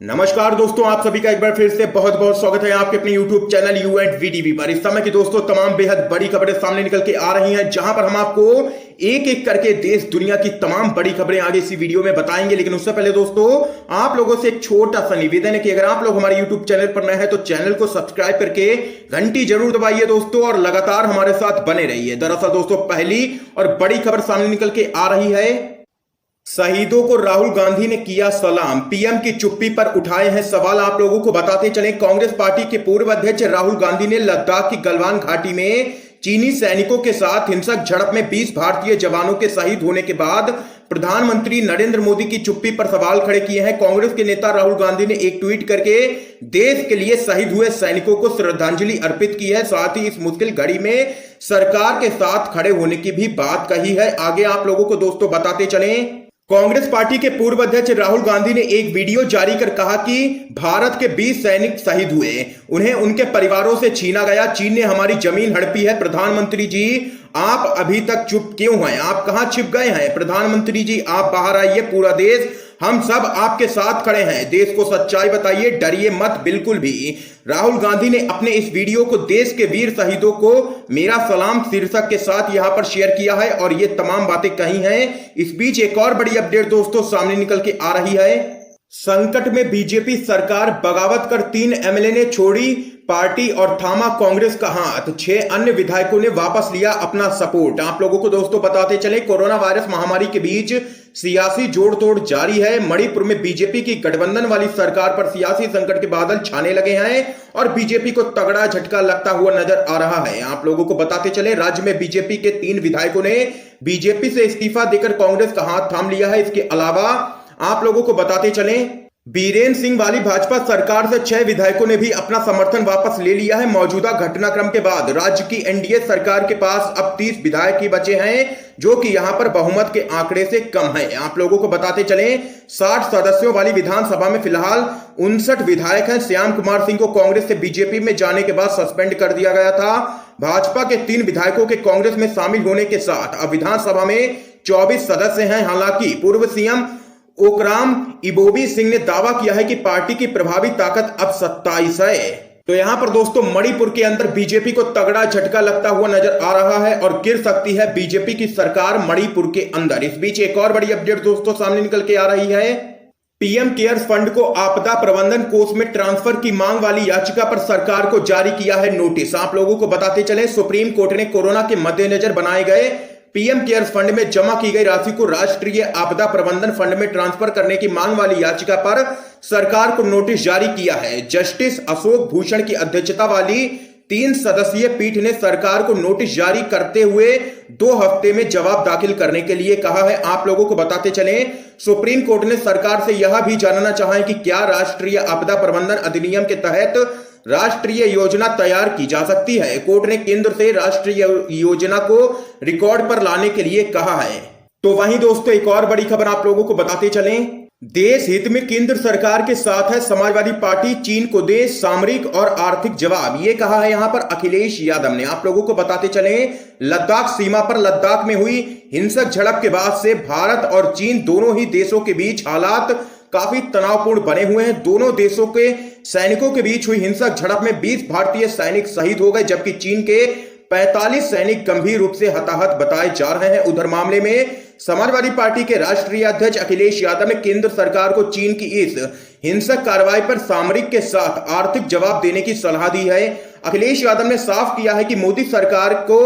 नमस्कार दोस्तों, आप सभी का एक बार फिर से बहुत बहुत स्वागत है आपके अपने YouTube चैनल यू एंड वीडीवी पर। इस समय की दोस्तों तमाम बेहद बड़ी खबरें सामने निकल के आ रही हैं, जहां पर हम आपको एक एक करके देश दुनिया की तमाम बड़ी खबरें आगे इसी वीडियो में बताएंगे। लेकिन उससे पहले दोस्तों आप लोगों से एक छोटा सा निवेदन है कि अगर आप लोग हमारे YouTube चैनल पर नए हैं तो चैनल को सब्सक्राइब करके घंटी जरूर दबाइए दोस्तों, और लगातार हमारे साथ बने रहिए। दरअसल दोस्तों पहली और बड़ी खबर सामने निकल के आ रही है, शहीदों को राहुल गांधी ने किया सलाम, पीएम की चुप्पी पर उठाए हैं सवाल। आप लोगों को बताते चलें, कांग्रेस पार्टी के पूर्व अध्यक्ष राहुल गांधी ने लद्दाख की गलवान घाटी में चीनी सैनिकों के साथ हिंसक झड़प में 20 भारतीय जवानों के शहीद होने के बाद प्रधानमंत्री नरेंद्र मोदी की चुप्पी पर सवाल खड़े किए हैं। कांग्रेस के नेता राहुल गांधी ने एक ट्वीट करके देश के लिए शहीद हुए सैनिकों को श्रद्धांजलि अर्पित की है, साथ ही इस मुश्किल घड़ी में सरकार के साथ खड़े होने की भी बात कही है। आगे आप लोगों को दोस्तों बताते चलें, कांग्रेस पार्टी के पूर्व अध्यक्ष राहुल गांधी ने एक वीडियो जारी कर कहा कि भारत के 20 सैनिक शहीद हुए, उन्हें उनके परिवारों से छीना गया, चीन ने हमारी जमीन हड़पी है। प्रधानमंत्री जी आप अभी तक चुप क्यों हैं? आप कहां छिप गए हैं? प्रधानमंत्री जी आप बाहर आइए, पूरा देश हम सब आपके साथ खड़े हैं, देश को सच्चाई बताइए, डरिए मत बिल्कुल भी। राहुल गांधी ने अपने इस वीडियो को देश के वीर शहीदों को मेरा सलाम शीर्षक के साथ यहां पर शेयर किया है और ये तमाम बातें कही हैं। इस बीच एक और बड़ी अपडेट दोस्तों सामने निकल के आ रही है, संकट में बीजेपी सरकार, बगावत कर 3 एमएलए ने छोड़ी पार्टी और थामा कांग्रेस का हाथ, 6 अन्य विधायकों ने वापस लिया अपना सपोर्ट। आप लोगों को दोस्तों बताते चले, कोरोना वायरस महामारी के बीच सियासी जोड़ तोड़ जारी है। मणिपुर में बीजेपी की गठबंधन वाली सरकार पर सियासी संकट के बादल छाने लगे हैं और बीजेपी को तगड़ा झटका लगता हुआ नजर आ रहा है। आप लोगों को बताते चले, राज्य में बीजेपी के 3 विधायकों ने बीजेपी से इस्तीफा देकर कांग्रेस का हाथ थाम लिया है। इसके अलावा आप लोगों को बताते चलें, बीरेन सिंह वाली भाजपा सरकार से 6 विधायकों ने भी अपना समर्थन वापस ले लिया है। मौजूदा घटनाक्रम के बाद राज्य की एनडीए सरकार के पास अब 30 विधायक ही बचे हैं, जो कि यहां पर बहुमत के आंकड़े से कम है। आप लोगों को बताते चलें, 60 सदस्यों वाली विधानसभा में फिलहाल 59 विधायक हैं। श्याम कुमार सिंह को कांग्रेस से बीजेपी में जाने के बाद सस्पेंड कर दिया गया था। भाजपा के 3 विधायकों के कांग्रेस में शामिल होने के साथ अब विधानसभा में 24 सदस्य हैं। हालांकि पूर्व सीएम ओकराम इबोबी सिंह ने दावा किया है कि पार्टी की प्रभावी ताकत अब 27 है। तो यहां पर दोस्तों मणिपुर के अंदर बीजेपी को तगड़ा झटका लगता हुआ नजर आ रहा है और गिर सकती है बीजेपी की सरकार मणिपुर के अंदर। इस बीच एक और बड़ी अपडेट दोस्तों सामने निकल के आ रही है, पीएम केयर्स फंड को आपदा प्रबंधन कोष में ट्रांसफर की मांग वाली याचिका पर सरकार को जारी किया है नोटिस। आप लोगों को बताते चले, सुप्रीम कोर्ट ने कोरोना के मद्देनजर बनाए गए पीएम केयर्स फंड में जमा की गई राशि को राष्ट्रीय आपदा प्रबंधन फंड में ट्रांसफर करने की मांग वाली याचिका पर सरकार को नोटिस जारी किया है। जस्टिस अशोक भूषण की अध्यक्षता वाली 3 सदस्यीय पीठ ने सरकार को नोटिस जारी करते हुए 2 हफ्ते में जवाब दाखिल करने के लिए कहा है। आप लोगों को बताते चलें, सुप्रीम कोर्ट ने सरकार से यह भी जानना चाहा है कि क्या राष्ट्रीय आपदा प्रबंधन अधिनियम के तहत राष्ट्रीय योजना तैयार की जा सकती है। कोर्ट ने केंद्र से राष्ट्रीय योजना को रिकॉर्ड पर लाने के लिए कहा है। तो वहीं दोस्तों एक और बड़ी खबर आप लोगों को बताते चलें, देश हित में केंद्र सरकार के साथ है समाजवादी पार्टी, चीन को दे सामरिक और आर्थिक जवाब, ये कहा है यहां पर अखिलेश यादव ने। आप लोगों को बताते चलें, लद्दाख सीमा पर लद्दाख में हुई हिंसक झड़प के बाद से भारत और चीन दोनों ही देशों के बीच हालात काफी तनावपूर्ण बने हुए हैं। दोनों देशों के सैनिकों के बीच हुई हिंसक झड़प में 20 भारतीय सैनिक शहीद हो गए, जबकि चीन के 45 सैनिक गंभीर रूप से हताहत बताए जा रहे हैं। उधर मामले में समाजवादी पार्टी के राष्ट्रीय अध्यक्ष अखिलेश यादव ने केंद्र सरकार को चीन की इस हिंसक कार्रवाई पर सामरिक के साथ आर्थिक जवाब देने की सलाह दी है। अखिलेश यादव ने साफ किया है कि मोदी सरकार को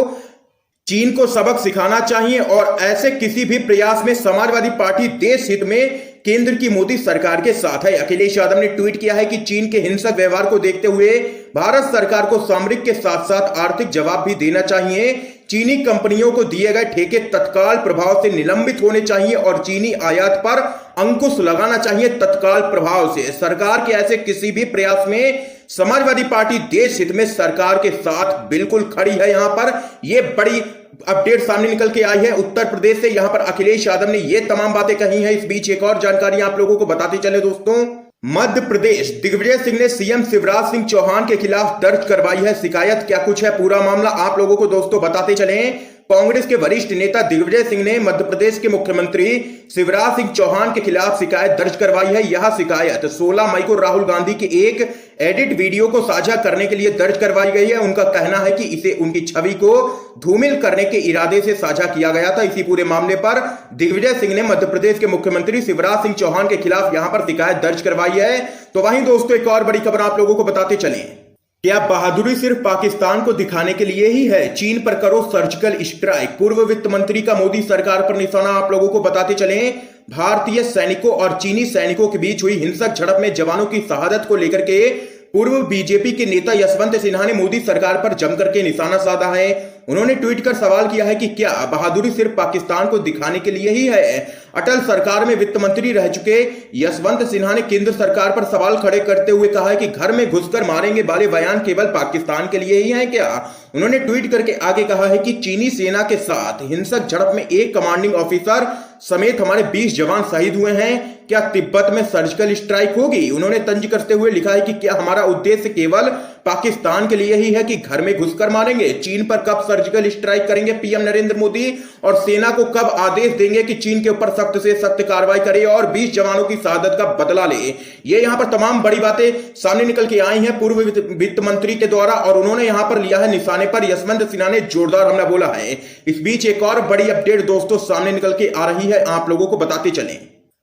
चीन को सबक सिखाना चाहिए और ऐसे किसी भी प्रयास में समाजवादी पार्टी देश हित में केंद्र की मोदी सरकार के साथ है। अखिलेश यादव ने ट्वीट किया है कि चीन के हिंसक व्यवहार को देखते हुए भारत सरकार को सामरिक के साथ साथ आर्थिक जवाब भी देना चाहिए। चीनी कंपनियों को दिए गए ठेके तत्काल प्रभाव से निलंबित होने चाहिए और चीनी आयात पर अंकुश लगाना चाहिए तत्काल प्रभाव से। सरकार के ऐसे किसी भी प्रयास में समाजवादी पार्टी देश हित में सरकार के साथ बिल्कुल खड़ी है। यहां पर यह बड़ी अपडेट सामने निकल के आई है उत्तर प्रदेश से। यहां पर अखिलेश यादव ने ये तमाम बातें कही हैं। इस बीच एक और जानकारी आप लोगों को बताते चले दोस्तों, मध्य प्रदेश दिग्विजय सिंह ने सीएम शिवराज सिंह चौहान के खिलाफ दर्ज करवाई है शिकायत। क्या कुछ है पूरा मामला आप लोगों को दोस्तों बताते चलें। कांग्रेस के वरिष्ठ नेता दिग्विजय सिंह ने मध्य प्रदेश के मुख्यमंत्री शिवराज सिंह चौहान के खिलाफ शिकायत दर्ज करवाई है। यह शिकायत 16 मई को राहुल गांधी के एक एडिट वीडियो को साझा करने के लिए दर्ज करवाई गई है। उनका कहना है कि इसे उनकी छवि को धूमिल करने के इरादे से साझा किया गया था। इसी पूरे मामले पर दिग्विजय सिंह ने मध्य प्रदेश के मुख्यमंत्री शिवराज सिंह चौहान के खिलाफ यहां पर शिकायत दर्ज करवाई है। तो वहीं दोस्तों एक और बड़ी खबर आप लोगों को बताते चलें। क्या बहादुरी सिर्फ पाकिस्तान को दिखाने के लिए ही है? चीन पर करो सर्जिकल स्ट्राइक। पूर्व वित्त मंत्री का मोदी सरकार पर निशाना आप लोगों को बताते चलें। भारतीय सैनिकों और चीनी सैनिकों के बीच हुई हिंसक झड़प में जवानों की शहादत को लेकर के पूर्व बीजेपी के नेता यशवंत सिन्हा ने मोदी सरकार पर जमकर के निशाना साधा है। उन्होंने ट्वीट कर सवाल किया है कि क्या बहादुरी सिर्फ पाकिस्तान को दिखाने के लिए ही है? अटल सरकार में वित्त मंत्री रह चुके यशवंत सिन्हा ने केंद्र सरकार पर सवाल खड़े करते हुए कहा है कि घर में घुसकर मारेंगे वाले बयान केवल पाकिस्तान के लिए ही है क्या? उन्होंने ट्वीट करके आगे कहा है कि चीनी सेना के साथ हिंसक झड़प में एक कमांडिंग ऑफिसर समेत हमारे 20 जवान शहीद हुए हैं। क्या तिब्बत में सर्जिकल स्ट्राइक होगी? उन्होंने तंज कसते हुए लिखा है कि क्या हमारा उद्देश्य केवल पाकिस्तान के लिए ही है कि घर में घुसकर मारेंगे? चीन पर कब सर्जिकल स्ट्राइक करेंगे पीएम नरेंद्र मोदी? और सेना को कब आदेश देंगे कि चीन के ऊपर सख्त से सख्त कार्रवाई करे और 20 जवानों की शहादत का बदला ले? ये यहां पर तमाम बड़ी बातें सामने निकल के आई हैं पूर्व वित्त मंत्री के द्वारा, और उन्होंने यहां पर लिया है निशाने पर। यशवंत सिन्हा ने जोरदार हमला बोला है। इस बीच एक और बड़ी अपडेट दोस्तों सामने निकल के आ रही है, आप लोगों को बताते चलें।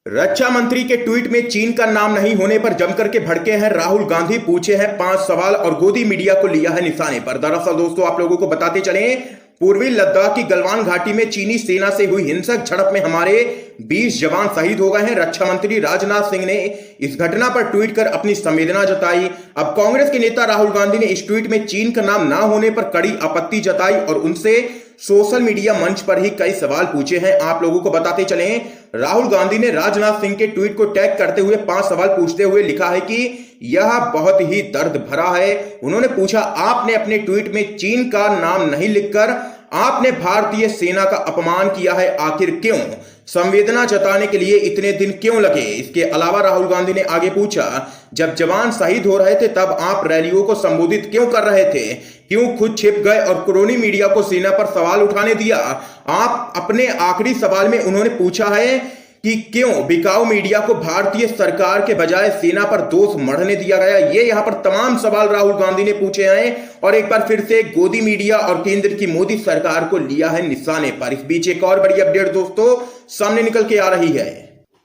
रक्षा मंत्री के ट्वीट में चीन का नाम नहीं होने पर जमकर के भड़के हैं राहुल गांधी। पूछे हैं 5 सवाल और गोदी मीडिया को लिया है निशाने पर। दरअसल दोस्तों आप लोगों को बताते चलें, पूर्वी लद्दाख की गलवान घाटी में चीनी सेना से हुई हिंसक झड़प में हमारे 20 जवान शहीद हो गए हैं। रक्षा मंत्री राजनाथ सिंह ने इस घटना पर ट्वीट कर अपनी संवेदना जताई। अब कांग्रेस के नेता राहुल गांधी ने इस ट्वीट में चीन का नाम ना होने पर कड़ी आपत्ति जताई और उनसे सोशल मीडिया मंच पर ही कई सवाल पूछे हैं। आप लोगों को बताते चलें, राहुल गांधी ने राजनाथ सिंह के ट्वीट को टैग करते हुए 5 सवाल पूछते हुए लिखा है कि यह बहुत ही दर्द भरा है। उन्होंने पूछा, आपने अपने ट्वीट में चीन का नाम नहीं लिखकर आपने भारतीय सेना का अपमान किया है, आखिर क्यों? संवेदना जताने के लिए इतने दिन क्यों लगे? इसके अलावा राहुल गांधी ने आगे पूछा, जब जवान शहीद हो रहे थे तब आप रैलियों को संबोधित क्यों कर रहे थे? क्यों खुद छिप गए और कोरोनी मीडिया को सेना पर सवाल उठाने दिया? आप अपने आखिरी सवाल में उन्होंने पूछा है कि क्यों बिकाऊ मीडिया को भारतीय सरकार के बजाय सेना पर दोष मढ़ने दिया गया। ये यहां पर तमाम सवाल राहुल गांधी ने पूछे हैं और एक बार फिर से गोदी मीडिया और केंद्र की मोदी सरकार को लिया है निशाने पर। इस बीच एक और बड़ी अपडेट दोस्तों सामने निकल के आ रही है।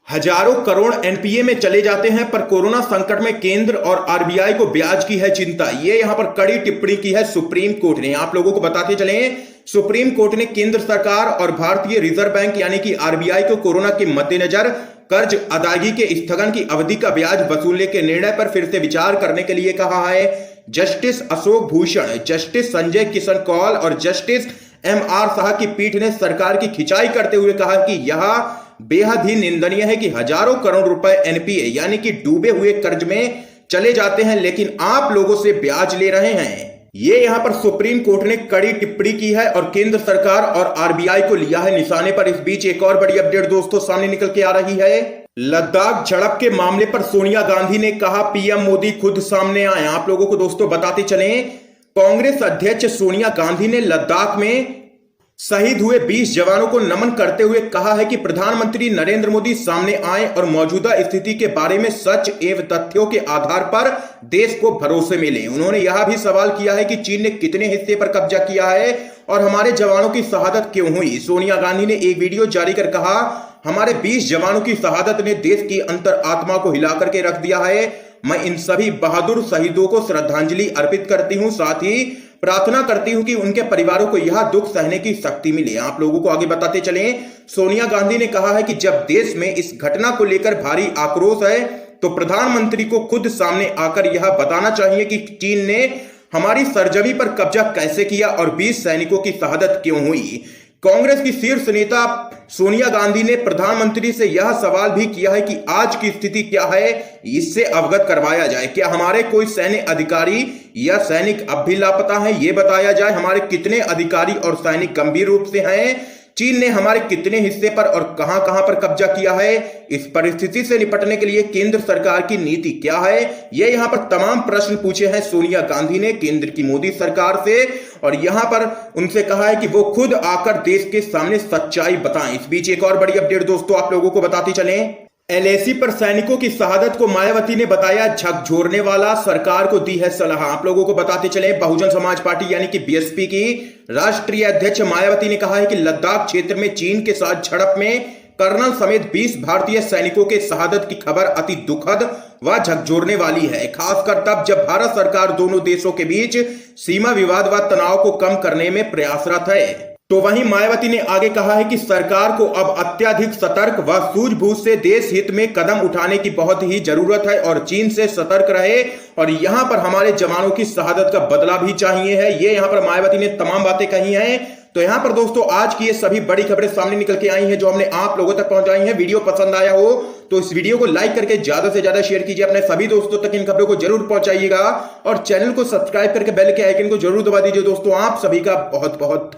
हजारों करोड़ एनपीए में चले जाते हैं पर कोरोना संकट में केंद्र और आरबीआई को ब्याज की है चिंता। ये यहां पर कड़ी टिप्पणी की है सुप्रीम कोर्ट ने। आप लोगों को बताते चलें, सुप्रीम कोर्ट ने केंद्र सरकार और भारतीय रिजर्व बैंक यानी कि आरबीआई को कोरोना के मद्देनजर कर्ज अदायगी के स्थगन की अवधि का ब्याज वसूलने के निर्णय पर फिर से विचार करने के लिए कहा है। जस्टिस अशोक भूषण, जस्टिस संजय किशन कौल और जस्टिस एमआर शाह की पीठ ने सरकार की खिंचाई करते हुए कहा कि यह बेहद ही निंदनीय है कि हजारों करोड़ रुपए एनपीए यानी कि डूबे हुए कर्ज में चले जाते हैं लेकिन आप लोगों से ब्याज ले रहे हैं। ये यहां पर सुप्रीम कोर्ट ने कड़ी टिप्पणी की है और केंद्र सरकार और आरबीआई को लिया है निशाने पर। इस बीच एक और बड़ी अपडेट दोस्तों सामने निकल के आ रही है। लद्दाख झड़प के मामले पर सोनिया गांधी ने कहा पीएम मोदी खुद सामने आए। आप लोगों को दोस्तों बताते चलें, कांग्रेस अध्यक्ष सोनिया गांधी ने लद्दाख में शहीद हुए 20 जवानों को नमन करते हुए कहा है कि प्रधानमंत्री नरेंद्र मोदी सामने आए और मौजूदा स्थिति के बारे में सच एवं तथ्यों के आधार पर देश को भरोसे में ले। उन्होंने यह भी सवाल किया है कि चीन ने कितने हिस्से पर कब्जा किया है और हमारे जवानों की शहादत क्यों हुई। सोनिया गांधी ने एक वीडियो जारी कर कहा, हमारे 20 जवानों की शहादत ने देश की अंतर आत्मा को हिला करके रख दिया है। मैं इन सभी बहादुर शहीदों को श्रद्धांजलि अर्पित करती हूं, साथ ही प्रार्थना करती हूं कि उनके परिवारों को यह दुख सहने की शक्ति मिले। आप लोगों को आगे बताते चलें, सोनिया गांधी ने कहा है कि जब देश में इस घटना को लेकर भारी आक्रोश है तो प्रधानमंत्री को खुद सामने आकर यह बताना चाहिए कि चीन ने हमारी सरजमी पर कब्जा कैसे किया और 20 सैनिकों की शहादत क्यों हुई। कांग्रेस की शीर्ष नेता सोनिया गांधी ने प्रधानमंत्री से यह सवाल भी किया है कि आज की स्थिति क्या है, इससे अवगत करवाया जाए। क्या हमारे कोई सैन्य अधिकारी या सैनिक अब भी लापता हैं, ये बताया जाए। हमारे कितने अधिकारी और सैनिक गंभीर रूप से हैं। चीन ने हमारे कितने हिस्से पर और कहां कहां पर कब्जा किया है, इस परिस्थिति से निपटने के लिए केंद्र सरकार की नीति क्या है, ये यहां पर तमाम प्रश्न पूछे हैं सोनिया गांधी ने केंद्र की मोदी सरकार से, और यहां पर उनसे कहा है कि वो खुद आकर देश के सामने सच्चाई बताएं। इस बीच एक और बड़ी अपडेट दोस्तों आप लोगों को बताते चलें। एलएसी पर सैनिकों की शहादत को मायावती ने बताया झकझोरने वाला, सरकार को दी है सलाह। आप लोगों को बताते चले, बहुजन समाज पार्टी यानी कि बीएसपी की राष्ट्रीय अध्यक्ष मायावती ने कहा है कि लद्दाख क्षेत्र में चीन के साथ झड़प में कर्नल समेत 20 भारतीय सैनिकों के शहादत की खबर अति दुखद व झकझोरने वाली है, खासकर तब जब भारत सरकार दोनों देशों के बीच सीमा विवाद व तनाव को कम करने में प्रयासरत है। तो वहीं मायावती ने आगे कहा है कि सरकार को अब अत्यधिक सतर्क व सूझबूझ से देश हित में कदम उठाने की बहुत ही जरूरत है और चीन से सतर्क रहे, और यहां पर हमारे जवानों की शहादत का बदला भी चाहिए है। ये यहां पर मायावती ने तमाम बातें कही हैं। तो यहां पर दोस्तों आज की ये सभी बड़ी खबरें सामने निकल के आई हैं जो हमने आप लोगों तक पहुंचाई हैं। वीडियो पसंद आया हो तो इस वीडियो को लाइक करके ज्यादा से ज्यादा शेयर कीजिए, अपने सभी दोस्तों तक इन खबरों को जरूर पहुंचाइएगा और चैनल को सब्सक्राइब करके बेल के आइकन को जरूर दबा दीजिए। दोस्तों आप सभी का बहुत बहुत